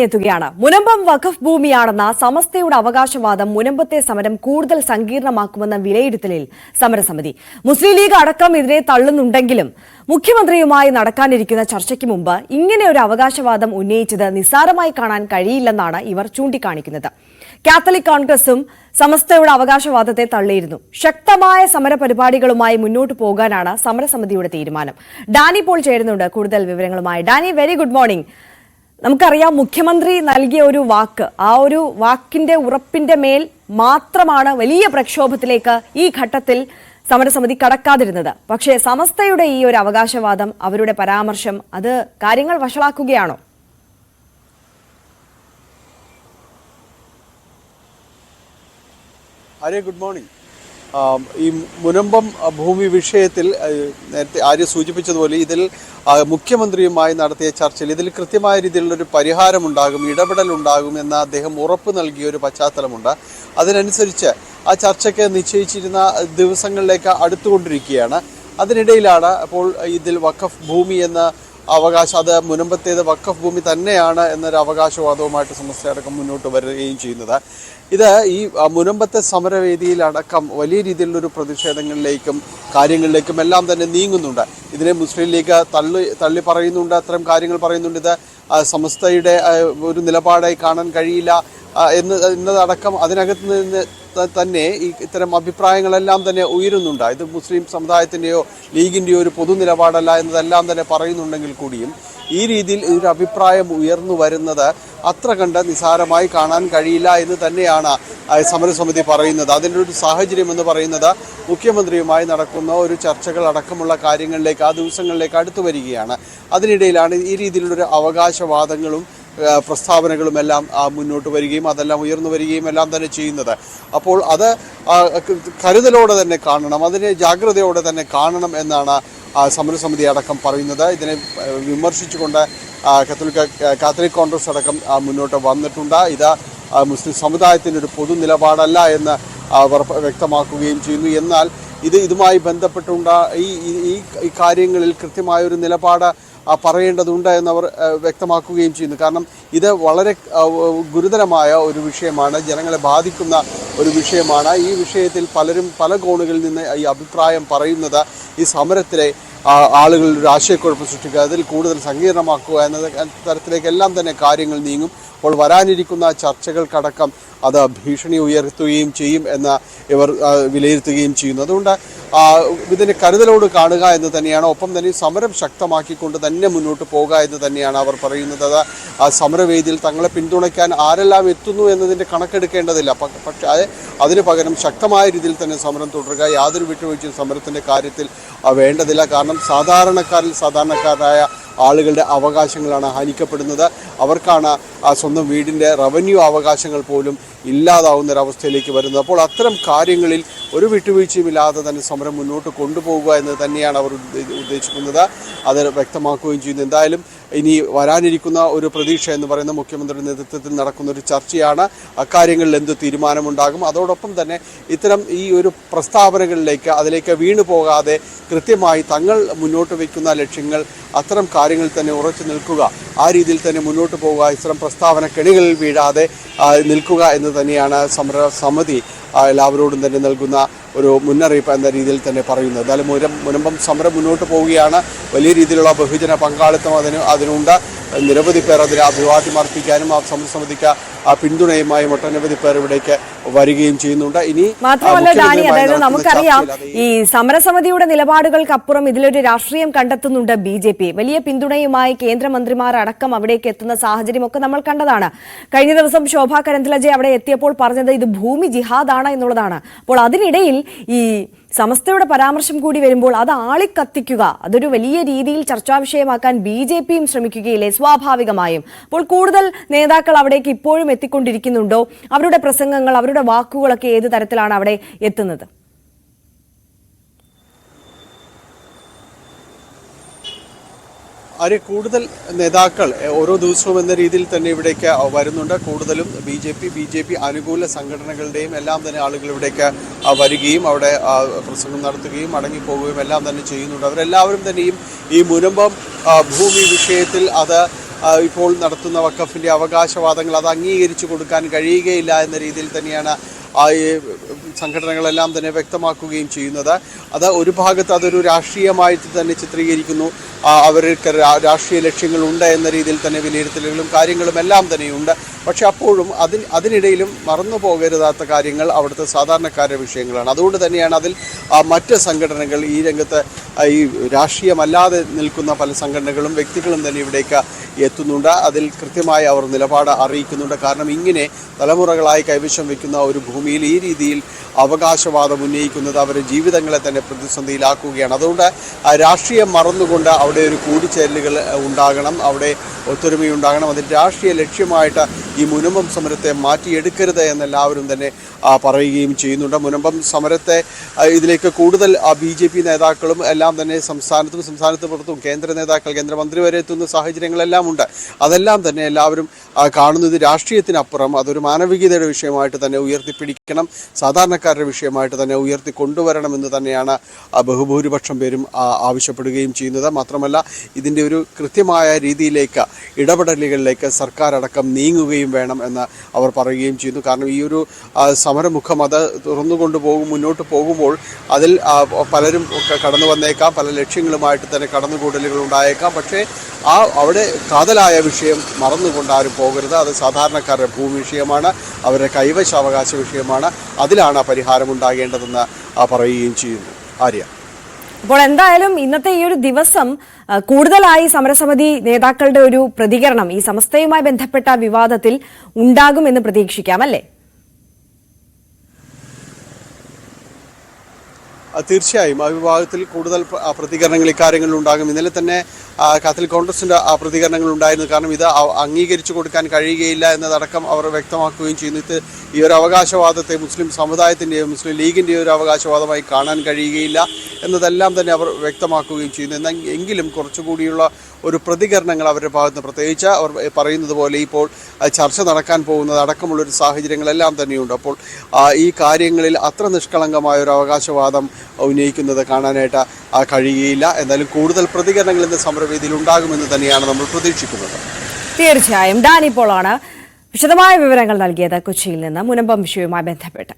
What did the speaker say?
എത്തുകയാണ്. മുനമ്പം വഖഫ് ഭൂമിയാണെന്ന സമസ്തയുടെ അവകാശവാദം മുനമ്പത്തെ സമരം കൂടുതൽ സങ്കീർണമാക്കുമെന്ന വിലയിരുത്തലിൽ സമരസമിതി. മുസ്ലിം ലീഗ് അടക്കം ഇതിനെ തള്ളുന്നുണ്ടെങ്കിലും മുഖ്യമന്ത്രിയുമായി നടക്കാനിരിക്കുന്ന ചർച്ചയ്ക്ക് മുമ്പ് ഇങ്ങനെ ഒരു അവകാശവാദം ഉന്നയിച്ചത് നിസ്സാരമായി കാണാൻ കഴിയില്ലെന്നാണ് ഇവർ ചൂണ്ടിക്കാണിക്കുന്നത്. കാത്തലിക് കോൺഗ്രസും സമസ്തയുടെ അവകാശവാദത്തെ തള്ളിയിരുന്നു. ശക്തമായ സമരപരിപാടികളുമായി മുന്നോട്ട് പോകാനാണ് സമരസമിതിയുടെ തീരുമാനം. ഡാനി പോൾ ചേരുന്നുണ്ട് കൂടുതൽ വിവരങ്ങളുമായി. Danny, very good morning. നമുക്കറിയാം, മുഖ്യമന്ത്രി നൽകിയ ഒരു വാക്ക്, ആ ഒരു വാക്കിന്റെ ഉറപ്പിന്റെ മേൽ മാത്രമാണ് വലിയ പ്രക്ഷോഭത്തിലേക്ക് ഈ ഘട്ടത്തിൽ സമരസമിതി കടക്കാതിരുന്നത്. പക്ഷേ സമസ്തയുടെ ഈ ഒരു അവകാശവാദം, അവരുടെ പരാമർശം, അത് കാര്യങ്ങൾ വഷളാക്കുകയാണോ? Arya, good morning. ഈ മുനമ്പം ഭൂമി വിഷയത്തിൽ നേരത്തെ ആര്യ സൂചിപ്പിച്ചതുപോലെ ഇതിൽ മുഖ്യമന്ത്രിയുമായി നടത്തിയ ചർച്ചയിൽ ഇതിൽ കൃത്യമായ രീതിയിലുള്ളൊരു പരിഹാരമുണ്ടാകും, ഇടപെടലുണ്ടാകും എന്ന അദ്ദേഹം ഉറപ്പ് നൽകിയ ഒരു പശ്ചാത്തലമുണ്ട്. അതിനനുസരിച്ച് ആ ചർച്ചയ്ക്ക് നിശ്ചയിച്ചിരുന്ന ദിവസങ്ങളിലേക്ക് അടുത്തുകൊണ്ടിരിക്കുകയാണ്. അതിനിടയിലാണ് അപ്പോൾ ഇതിൽ വഖഫ് ഭൂമി എന്ന അവകാശം, അത് മുനമ്പത്തേത് വഖഫ് ഭൂമി തന്നെയാണ് എന്നൊരു അവകാശവാദവുമായിട്ട് സമസ്തയടക്കം മുന്നോട്ട് വരികയും ചെയ്യുന്നത്. ഇത് ഈ മുനമ്പത്തെ സമരവേദിയിലടക്കം വലിയ രീതിയിലുള്ളൊരു പ്രതിഷേധങ്ങളിലേക്കും കാര്യങ്ങളിലേക്കും എല്ലാം തന്നെ നീങ്ങുന്നുണ്ട്. ഇതിനെ മുസ്ലിം ലീഗ് തള്ളി പറയുന്നുണ്ട്, അത്തരം കാര്യങ്ങൾ പറയുന്നുണ്ട്. ഇത് സമസ്തയുടെ ഒരു നിലപാടായി കാണാൻ കഴിയില്ല എന്നതടക്കം അതിനകത്ത് നിന്ന് തന്നെ ഇത്തരം അഭിപ്രായങ്ങളെല്ലാം തന്നെ ഉയരുന്നുണ്ട്. ഇത് മുസ്ലിം സമുദായത്തിൻ്റെയോ ലീഗിൻ്റെയോ ഒരു പൊതു നിലപാടല്ല എന്നതെല്ലാം തന്നെ പറയുന്നുണ്ടെങ്കിൽ കൂടിയും ഈ രീതിയിൽ ഒരു അഭിപ്രായം ഉയർന്നു വരുന്നത് അത്ര കണ്ട് നിസാരമായി കാണാൻ കഴിയില്ല എന്ന് തന്നെയാണ് സമരസമിതി പറയുന്നത്. അതിൻ്റെ ഒരു സാഹചര്യം എന്ന് പറയുന്നത് മുഖ്യമന്ത്രിയുമായി നടക്കുന്ന ഒരു ചർച്ചകൾ അടക്കമുള്ള കാര്യങ്ങളിലേക്ക്, ആ ദിവസങ്ങളിലേക്ക് അടുത്തു വരികയാണ്. അതിനിടയിലാണ് ഈ രീതിയിലുള്ളൊരു അവകാശവാദങ്ങളും പ്രസ്താവനകളുമെല്ലാം മുന്നോട്ട് വരികയും അതെല്ലാം ഉയർന്നു വരികയും എല്ലാം തന്നെ ചെയ്യുന്നത്. അപ്പോൾ അത് കരുതലോടെ തന്നെ കാണണം, അതിനെ ജാഗ്രതയോടെ തന്നെ കാണണം എന്നാണ് സമരസമിതി അടക്കം പറയുന്നത്. ഇതിനെ വിമർശിച്ചുകൊണ്ട് കാത്തലിക് കോൺഗ്രസ് അടക്കം മുന്നോട്ട് വന്നിട്ടുണ്ട്. ഇത് മുസ്ലിം സമുദായത്തിൻ്റെ ഒരു പൊതു നിലപാടല്ല എന്ന് അവർ വ്യക്തമാക്കുകയും ചെയ്യുന്നു. എന്നാൽ ഇതുമായി ബന്ധപ്പെട്ടുണ്ട ഈ കാര്യങ്ങളിൽ കൃത്യമായൊരു നിലപാട് പറയേണ്ടതുണ്ട് എന്നവർ വ്യക്തമാക്കുകയും ചെയ്യുന്നു. കാരണം ഇത് വളരെ ഗുരുതരമായ ഒരു വിഷയമാണ്, ജനങ്ങളെ ബാധിക്കുന്ന ഒരു വിഷയമാണ്. ഈ വിഷയത്തിൽ പലരും പല കോണുകളിൽ നിന്ന് ഈ അഭിപ്രായം പറയുന്നത് ഈ സമരത്തിലെ ആളുകളിൽ ഒരു ആശയക്കുഴപ്പം സൃഷ്ടിക്കുക, അതിൽ കൂടുതൽ സങ്കീർണമാക്കുക എന്ന തരത്തിലേക്കെല്ലാം തന്നെ കാര്യങ്ങൾ നീങ്ങും. അപ്പോൾ വരാനിരിക്കുന്ന ചർച്ചകൾക്കടക്കം അത് ഭീഷണി ഉയർത്തുകയും ചെയ്യും എന്ന് ഇവർ വിലയിരുത്തുകയും ചെയ്യുന്നു. അതുകൊണ്ട് ഇതിനെ കരുതലോട് കാണുക എന്ന് തന്നെയാണ്. ഒപ്പം തന്നെ സമരം ശക്തമാക്കിക്കൊണ്ട് തന്നെ മുന്നോട്ട് പോകുക എന്ന് തന്നെയാണ് അവർ പറയുന്നത്. അത് ആ സമരവേദിയിൽ തങ്ങളെ പിന്തുണയ്ക്കാൻ ആരെല്ലാം എത്തുന്നു എന്നതിൻ്റെ കണക്കെടുക്കേണ്ടതില്ല. പക്ഷേ അതിന് പകരം ശക്തമായ രീതിയിൽ തന്നെ സമരം തുടരുക, യാതൊരു വിട്ടുവീഴ്ചയും സമരത്തിൻ്റെ കാര്യത്തിൽ വേണ്ടതില്ല. കാരണം സാധാരണക്കാരായ ആളുകളുടെ അവകാശങ്ങളാണ് ഹനിക്കപ്പെടുന്നത്. അവർക്കാണ് സ്വന്തം വീടിൻ്റെ റവന്യൂ അവകാശങ്ങൾ പോലും ഇല്ലാതാവുന്നൊരവസ്ഥയിലേക്ക് വരുന്നത്. അപ്പോൾ അത്തരം കാര്യങ്ങളിൽ ഒരു വിട്ടുവീഴ്ചയുമില്ലാതെ തന്നെ സമരം മുന്നോട്ട് കൊണ്ടുപോകുക എന്ന് തന്നെയാണ് അവർ ഉദ്ദേശിക്കുന്നത്. അത് വ്യക്തമാക്കുകയും ചെയ്യുന്നു. എന്തായാലും ഇനി വരാനിരിക്കുന്ന ഒരു പ്രതീക്ഷ എന്ന് പറയുന്ന മുഖ്യമന്ത്രിയുടെ നേതൃത്വത്തിൽ നടക്കുന്ന ഒരു ചർച്ചയാണ്. അക്കാര്യങ്ങളിൽ എന്ത് തീരുമാനമുണ്ടാകും, അതോടൊപ്പം തന്നെ ഇത്തരം ഈ ഒരു പ്രസ്താവനകളിലേക്ക് അതിലേക്ക് വീണു പോകാതെ കൃത്യമായി തങ്ങൾ മുന്നോട്ട് വയ്ക്കുന്ന ലക്ഷ്യങ്ങൾ, അത്തരം കാര്യങ്ങളിൽ തന്നെ ഉറച്ചു നിൽക്കുക, ആ രീതിയിൽ തന്നെ മുന്നോട്ട് പോവുക, ഇത്തരം പ്രസ്താവന കെണികളിൽ വീഴാതെ നിൽക്കുക എന്ന് തന്നെയാണ് സമരസമിതി എല്ലാവരോടും തന്നെ നൽകുന്ന ഒരു മുന്നറിയിപ്പ് എന്ന രീതിയിൽ തന്നെ പറയുന്നത്. എന്തായാലും മുനമ്പം സമരം മുന്നോട്ട് പോവുകയാണ്. വലിയ രീതിയിലുള്ള ബഹുജന പങ്കാളിത്തം അതിനുണ്ട്. നിരവധി പേർ അതിന് അഭിവാദ്യം അർപ്പിക്കാനും ആ സമരസമിതിക്ക് പിന്തുണയുമായി ഒട്ടനവധി പേർ ഇവിടേക്ക് വരികയും ചെയ്യുന്നുണ്ട്. ഇനി മാത്രമല്ല ഡാനി, അതായത് നമുക്കറിയാം, ഈ സമരസമിതിയുടെ നിലപാടുകൾക്കപ്പുറം ഇതിലൊരു രാഷ്ട്രീയം കണ്ടെത്തുന്നുണ്ട് BJP. വലിയ പിന്തുണയുമായി കേന്ദ്രമന്ത്രിമാർ അടക്കം അവിടേക്ക് എത്തുന്ന സാഹചര്യമൊക്കെ നമ്മൾ കണ്ടതാണ്. കഴിഞ്ഞ ദിവസം ശോഭാ കരന്തിലജെ അവിടെ എത്തിയപ്പോൾ പറഞ്ഞത് ഇത് ഭൂമി ജിഹാദാണ് എന്നുള്ളതാണ്. അപ്പോൾ അതിനിടയിൽ ഈ സമസ്തയുടെ പരാമർശം കൂടി വരുമ്പോൾ അത് ആളിക്കത്തിക്കുക, അതൊരു വലിയ രീതിയിൽ ചർച്ചാ വിഷയമാക്കാൻ BJPയും ശ്രമിക്കുകയില്ലേ സ്വാഭാവികമായും? അപ്പോൾ കൂടുതൽ നേതാക്കൾ അവിടേക്ക് ഇപ്പോഴും എത്തിക്കൊണ്ടിരിക്കുന്നുണ്ടോ? അവരുടെ പ്രസംഗങ്ങൾ, അവരുടെ വാക്കുകളൊക്കെ ഏത് തരത്തിലാണ് അവിടെ എത്തുന്നത്? കൂടുതൽ നേതാക്കൾ ഓരോ ദിവസവും എന്ന രീതിയിൽ തന്നെ ഇവിടേക്ക് വരുന്നുണ്ട്. കൂടുതലും ബി ജെ പി അനുകൂല സംഘടനകളുടെയും എല്ലാം തന്നെ ആളുകൾ ഇവിടേക്ക് വരികയും അവിടെ പ്രസംഗം നടത്തുകയും മടങ്ങിപ്പോവുകയും എല്ലാം തന്നെ ചെയ്യുന്നുണ്ട്. അവരെല്ലാവരും തന്നെയും ഈ മുനമ്പം ഭൂമി വിഷയത്തിൽ അത് ഇപ്പോൾ നടത്തുന്ന വഖഫിൻ്റെ അവകാശവാദങ്ങൾ അത് അംഗീകരിച്ചു കൊടുക്കാൻ കഴിയുകയില്ല എന്ന രീതിയിൽ തന്നെയാണ് ഈ സംഘടനകളെല്ലാം തന്നെ വ്യക്തമാക്കുകയും ചെയ്യുന്നത്. അത് ഒരു ഭാഗത്ത് അതൊരു രാഷ്ട്രീയമായിട്ട് തന്നെ ചിത്രീകരിക്കുന്നു. അവർക്ക് രാഷ്ട്രീയ ലക്ഷ്യങ്ങളുണ്ട് എന്ന രീതിയിൽ തന്നെ വിലയിരുത്തലുകളും കാര്യങ്ങളും എല്ലാം തന്നെയുണ്ട്. പക്ഷെ അപ്പോഴും അതിനിടയിലും മറന്നു പോകരുതാത്ത കാര്യങ്ങൾ അവിടുത്തെ സാധാരണക്കാരുടെ വിഷയങ്ങളാണ്. അതുകൊണ്ട് തന്നെയാണ് അതിൽ മറ്റ് സംഘടനകൾ ഈ രംഗത്ത് ഈ രാഷ്ട്രീയമല്ലാതെ നിൽക്കുന്ന പല സംഘടനകളും വ്യക്തികളും തന്നെ ഇവിടേക്ക് എത്തുന്നുണ്ട്. അതിൽ കൃത്യമായി അവർ നിലപാട് അറിയിക്കുന്നുണ്ട്. കാരണം ഇങ്ങനെ തലമുറകളായി കൈവശം വയ്ക്കുന്ന ഒരു ഭൂമിയിൽ ഈ രീതിയിൽ അവകാശവാദം ഉന്നയിക്കുന്നത് അവരുടെ ജീവിതങ്ങളെ തന്നെ പ്രതിസന്ധിയിലാക്കുകയാണ്. അതുകൊണ്ട് രാഷ്ട്രീയം മറന്നുകൊണ്ട് അവിടെ ഒരു കൂടിച്ചേരലുകൾ ഉണ്ടാകണം, അവിടെ ഒത്തൊരുമയുണ്ടാകണം. അതിൽ രാഷ്ട്രീയ ലക്ഷ്യമായിട്ട് ഈ മുനമ്പം സമരത്തെ മാറ്റിയെടുക്കരുത് എന്നെല്ലാവരും തന്നെ പറയുകയും ചെയ്യുന്നുണ്ട്. മുനമ്പം സമരത്തെ ഇതിലേക്ക് കൂടുതൽ BJP നേതാക്കളും എല്ലാം തന്നെ സംസ്ഥാനത്ത് പുറത്തും കേന്ദ്ര നേതാക്കൾ, കേന്ദ്രമന്ത്രി വരെ എത്തുന്ന സാഹചര്യങ്ങളെല്ലാം ഉണ്ട്. അതെല്ലാം തന്നെ എല്ലാവരും കാണുന്നത് രാഷ്ട്രീയത്തിനപ്പുറം അതൊരു മാനവികതയുടെ വിഷയമായിട്ട് തന്നെ ഉയർത്തിപ്പിടിക്കണം, സാധാരണക്കാരുടെ വിഷയമായിട്ട് തന്നെ ഉയർത്തി കൊണ്ടുവരണമെന്ന് തന്നെയാണ് ബഹുഭൂരിപക്ഷം പേരും ആവശ്യപ്പെടുകയും ചെയ്യുന്നത്. മാത്രമല്ല ഇതിൻ്റെ ഒരു കൃത്യമായ രീതിയിലേക്ക് ഇടപെടലുകളിലേക്ക് സർക്കാർ അടക്കം നീങ്ങുകയും വേണം എന്ന് അവർ പറയുകയും ചെയ്യുന്നു. കാരണം ഈ ഒരു സമരമുഖം അത് മുന്നോട്ട് പോകുമ്പോൾ അതിൽ പലരും കടന്നു വന്നേക്കാം, പല ലക്ഷ്യങ്ങളുമായിട്ട് തന്നെ കടന്നുകൂടലുകൾ ഉണ്ടായേക്കാം. പക്ഷേ അവിടെ കാതലായ വിഷയം മറന്നുകൊണ്ട് ആരും പോകരുത്. അത് സാധാരണക്കാരുടെ ഭൂമി വിഷയമാണ്, അവരുടെ കൈവശാവകാശ വിഷയമാണ്. അതിലാണ് പരിഹാരമുണ്ടാകേണ്ടതെന്ന് പറയുകയും ചെയ്യുന്നു. ആര്യ, അപ്പോൾ എന്തായാലും ഇന്നത്തെ ഈ ഒരു ദിവസം കൂടുതലായി സമരസമിതി നേതാക്കളുടെ ഒരു പ്രതികരണം ഈ സമസ്തയുമായി ബന്ധപ്പെട്ട വിവാദത്തിൽ ഉണ്ടാകുമെന്ന് പ്രതീക്ഷിക്കാം, അല്ലേ? തീർച്ചയായും ആ വിഭാഗത്തിൽ കൂടുതൽ പ്രതികരണങ്ങൾ ഇക്കാര്യങ്ങളിൽ ഉണ്ടാകും. ഇന്നലെ തന്നെ കാത്തലിക് കോൺഗ്രസിൻ്റെ പ്രതികരണങ്ങൾ ഉണ്ടായിരുന്നു. കാരണം ഇത് അംഗീകരിച്ചു കൊടുക്കാൻ കഴിയുകയില്ല എന്നതടക്കം അവർ വ്യക്തമാക്കുകയും ചെയ്യുന്നു. ഇത് ഈ ഒരു അവകാശവാദത്തെ മുസ്ലിം സമുദായത്തിൻ്റെയോ മുസ്ലിം ലീഗിൻ്റെയോ ഒരു അവകാശവാദമായി കാണാൻ കഴിയുകയില്ല എന്നതെല്ലാം തന്നെ അവർ വ്യക്തമാക്കുകയും ചെയ്യുന്നു. എങ്കിലും കുറച്ചുകൂടിയുള്ള ഒരു പ്രതികരണങ്ങൾ അവരുടെ ഭാഗത്ത്, പ്രത്യേകിച്ച് അവർ പറയുന്നത് പോലെ ഇപ്പോൾ ചർച്ച നടക്കാൻ പോകുന്നത് അടക്കമുള്ളൊരു സാഹചര്യങ്ങളെല്ലാം തന്നെയുണ്ട്. അപ്പോൾ ഈ കാര്യങ്ങളിൽ അത്ര നിഷ്കളങ്കമായ ഒരു അവകാശവാദം ഉന്നയിക്കുന്നത് കാണാനായിട്ട് കഴിയുകയില്ല. എന്നാലും കൂടുതൽ പ്രതികരണങ്ങൾ ഇന്ന് സമരവേദിയിൽ ഉണ്ടാകുമെന്ന് തന്നെയാണ് നമ്മൾ പ്രതീക്ഷിക്കുന്നത്. തീർച്ചയായും ഡാനി പോളാണ് വിശദമായ വിവരങ്ങൾ നൽകിയത് കൊച്ചിയിൽ നിന്ന് മുനമ്പം വിഷയവുമായി ബന്ധപ്പെട്ട്.